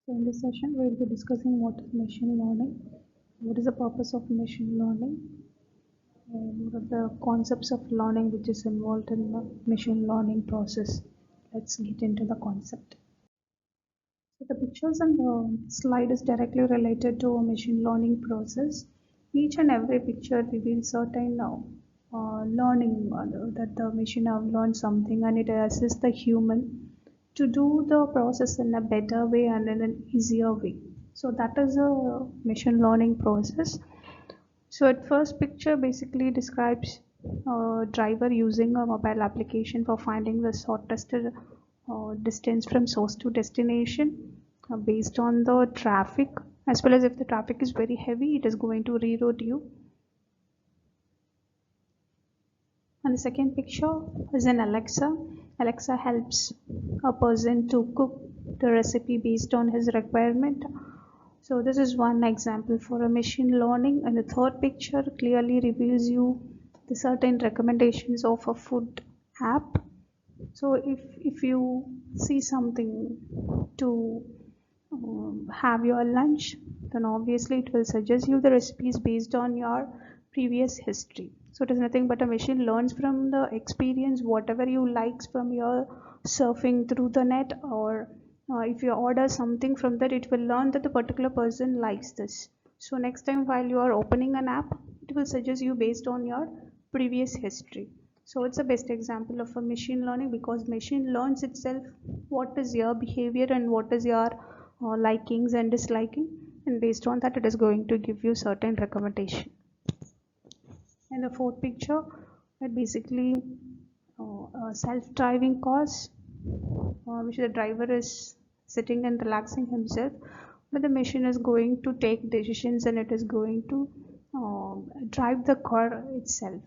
So in this session, we will be discussing what is machine learning, what is the purpose of machine learning, and what are the concepts of learning which is involved in the machine learning process. Let's get into the concept. So the pictures and the slide is directly related to a machine learning process. Each and every picture reveals certain learning that the machine have learned something and it assists the human to do the process in a better way and in an easier way. So that is a machine learning process. So at first picture basically describes a driver using a mobile application for finding the shortest distance from source to destination based on the traffic, as well as if the traffic is very heavy, it is going to reroute you. And the second picture is an Alexa. Alexa helps a person to cook the recipe based on his requirement. So this is one example for a machine learning, and the third picture clearly reveals you the certain recommendations of a food app. So if you see something to have your lunch, then obviously it will suggest you the recipes based on your previous history. So it is nothing but a machine learns from the experience whatever you likes from your surfing through the net, or if you order something from that, it will learn that the particular person likes this. So next time while you are opening an app, it will suggest you based on your previous history. So it's the best example of a machine learning, because machine learns itself what is your behavior and what is your likings and disliking, and based on that it is going to give you certain recommendation. And the fourth picture, that basically self-driving cars, which the driver is sitting and relaxing himself, but the machine is going to take decisions and it is going to drive the car itself.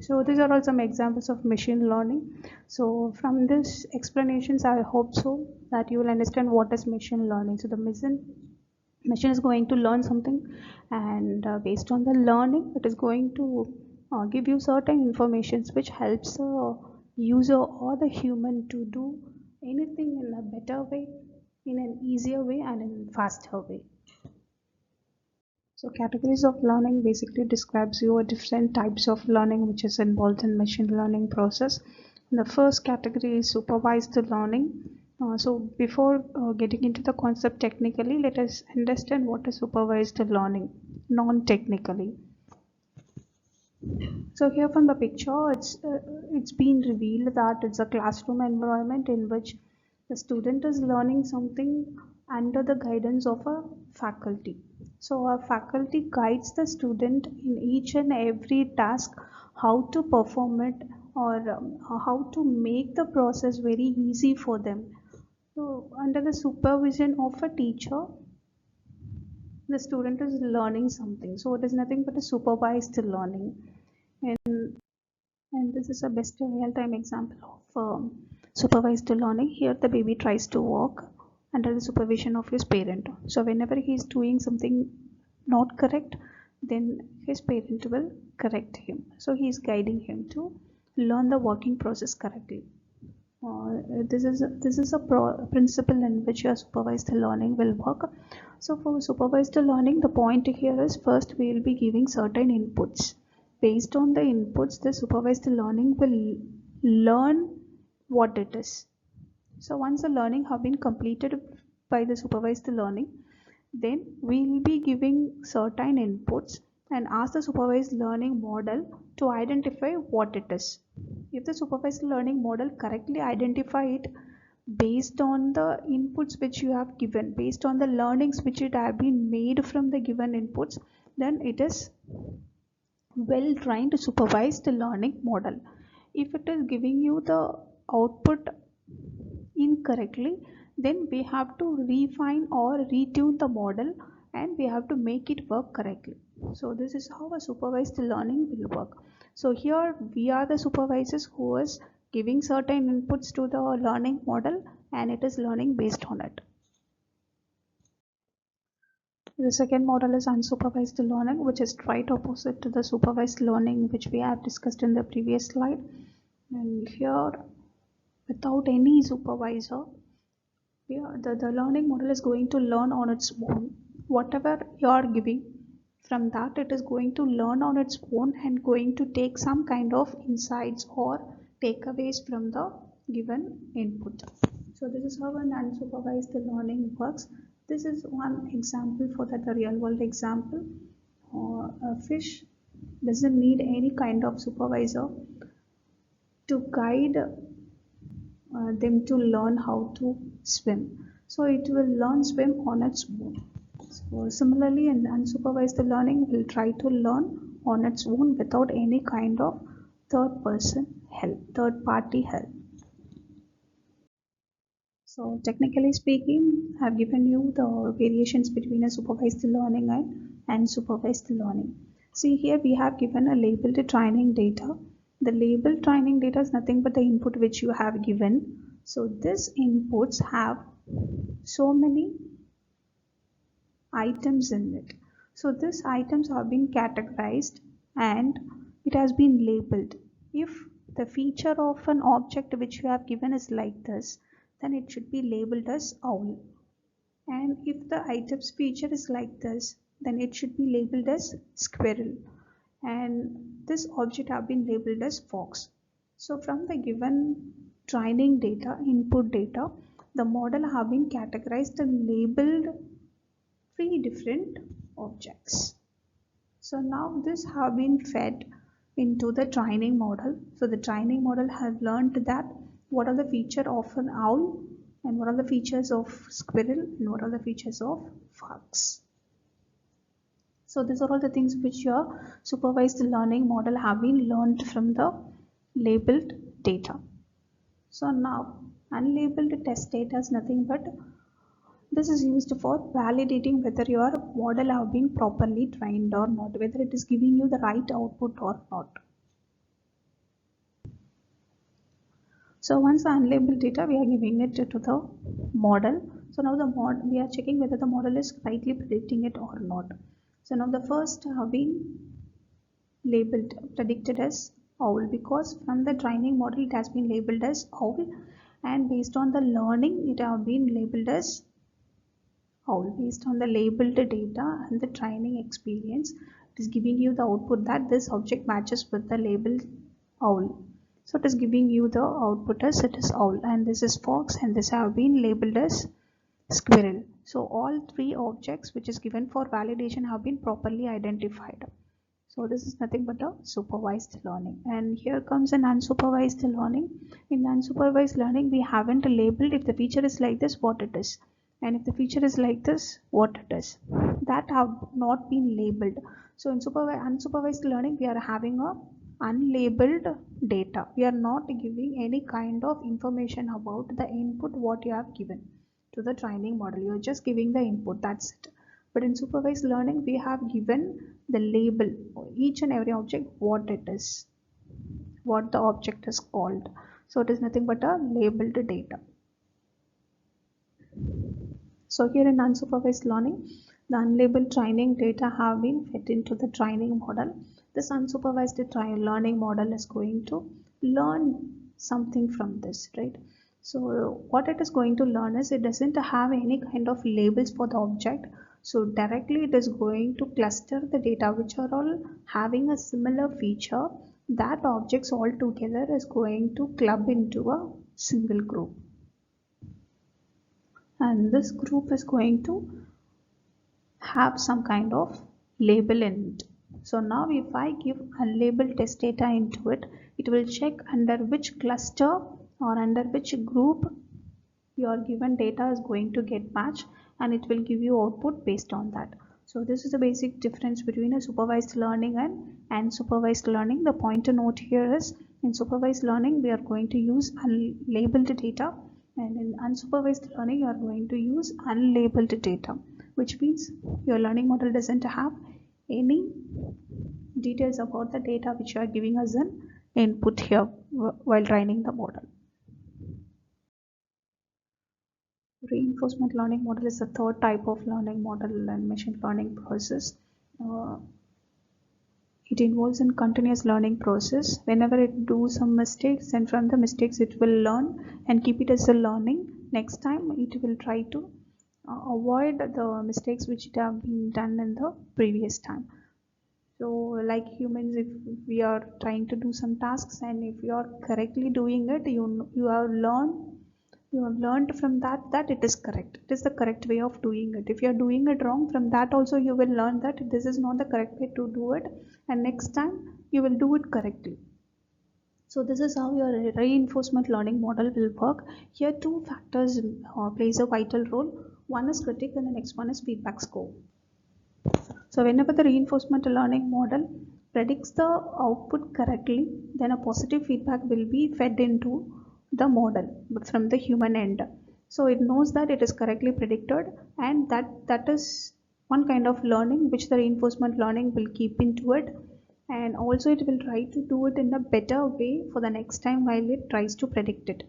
So these are all some examples of machine learning. So from this explanations, I hope so that you will understand what is machine learning. So the machine is going to learn something, and based on the learning it is going to give you certain informations which helps the user or the human to do anything in a better way, in an easier way and in a faster way. So categories of learning basically describes your different types of learning which is involved in machine learning process. The first category is supervised learning. So before getting into the concept technically, let us understand what is supervised learning non-technically. So here from the picture, it's been revealed that it's a classroom environment in which the student is learning something under the guidance of a faculty. So a faculty guides the student in each and every task, how to perform it, or how to make the process very easy for them. So under the supervision of a teacher, the student is learning something. So it is nothing but a supervised learning. And this is a best real-time example of supervised learning. Here the baby tries to walk under the supervision of his parent. So whenever he is doing something not correct, then his parent will correct him. So he is guiding him to learn the walking process correctly. This is a principle in which your supervised learning will work. So for supervised learning, the point here is first we will be giving certain inputs. Based on the inputs, the supervised learning will learn what it is. So once the learning have been completed by the supervised learning, then we will be giving certain inputs and ask the supervised learning model to identify what it is. If the supervised learning model correctly identify it based on the inputs which you have given, based on the learnings which it have been made from the given inputs, then it is well trained supervised learning model. If it is giving you the output incorrectly, then we have to refine or retune the model and we have to make it work correctly. So this is how a supervised learning will work. So here we are the supervisors who is giving certain inputs to the learning model and it is learning based on it. The second model is unsupervised learning, which is right opposite to the supervised learning which we have discussed in the previous slide. And here, without any supervisor, the learning model is going to learn on its own. Whatever you are giving, from that it is going to learn on its own and going to take some kind of insights or takeaways from the given input. So this is how an unsupervised learning works. This is one example for that, the real world example. A fish doesn't need any kind of supervisor to guide them to learn how to swim. So it will learn swim on its own. So similarly, in unsupervised learning will try to learn on its own without any kind of third party help. So technically speaking, I have given you the variations between a supervised learning and unsupervised learning. See here we have given a labeled training data. The labeled training data is nothing but the input which you have given. So these inputs have so many items in it. So these items have been categorized and it has been labeled. If the feature of an object which you have given is like this, then it should be labeled as owl. And if the item's feature is like this, then it should be labeled as squirrel. And this object have been labeled as fox. So from the given training data, input data, the model have been categorized and labeled 3 different objects. So now this have been fed into the training model. So the training model has learned that what are the features of an owl and what are the features of squirrel and what are the features of fox. So these are all the things which your supervised learning model have been learned from the labeled data. So now unlabeled test data is nothing but this is used for validating whether your model have been properly trained or not, whether it is giving you the right output or not. So once the unlabeled data, we are giving it to the model. So now we are checking whether the model is rightly predicting it or not. So now the first have been predicted as owl, because from the training model it has been labeled as owl, and based on the learning it have been labeled as owl. Based on the labeled data and the training experience, it is giving you the output that this object matches with the labeled owl. So it is giving you the output as it is owl, and this is fox, and this have been labeled as squirrel. So all 3 objects which is given for validation have been properly identified. So this is nothing but a supervised learning. And here comes an unsupervised learning. In unsupervised learning, we haven't labeled if the feature is like this, what it is, and if the feature is like this, what it is. That have not been labeled. So in unsupervised learning, we are having a unlabeled data. We are not giving any kind of information about the input what you have given to the training model. You are just giving the input, that's it. But in supervised learning, we have given the label each and every object, what it is, what the object is called. So it is nothing but a labeled data. So here in unsupervised learning, the unlabeled training data have been fed into the training model. This unsupervised learning model is going to learn something from this, right? So what it is going to learn is it doesn't have any kind of labels for the object. So directly it is going to cluster the data which are all having a similar feature. That objects all together is going to club into a single group. And this group is going to have some kind of label in it. So now if I give unlabeled test data into it, it will check under which cluster or under which group your given data is going to get matched, and it will give you output based on that. So this is the basic difference between a supervised learning and unsupervised learning. The point to note here is in supervised learning we are going to use unlabeled data, and in unsupervised learning you are going to use unlabeled data, which means your learning model doesn't have any details about the data which you are giving as an input here while training the model. Reinforcement learning model is the third type of learning model and machine learning process. It involves a continuous learning process. Whenever it do some mistakes, and from the mistakes it will learn and keep it as a learning. next time it will try to avoid the mistakes which have been done in the previous time. So like humans, if we are trying to do some tasks and if you are correctly doing it, you have learned from that it is correct, it is the correct way of doing it. If you are doing it wrong, from that also you will learn that this is not the correct way to do it, and next time you will do it correctly. So this is how your reinforcement learning model will work. Here two factors plays a vital role. One is critic and the next one is feedback score. So whenever the reinforcement learning model predicts the output correctly, then a positive feedback will be fed into the model from the human end. So it knows that it is correctly predicted, and that is one kind of learning which the reinforcement learning will keep into it, and also it will try to do it in a better way for the next time while it tries to predict it.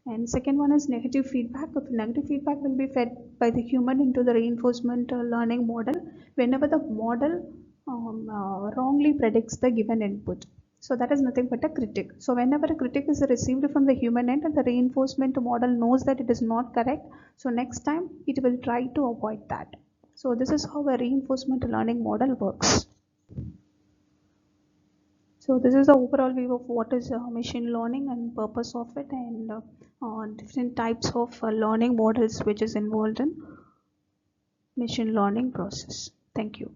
And second one is negative feedback. If negative feedback will be fed by the human into the reinforcement learning model whenever the model wrongly predicts the given input. So that is nothing but a critic. So whenever a critic is received from the human end and the reinforcement model knows that it is not correct, so next time it will try to avoid that. So this is how a reinforcement learning model works. So this is the overall view of what is machine learning and purpose of it, and different types of learning models which is involved in machine learning process. Thank you.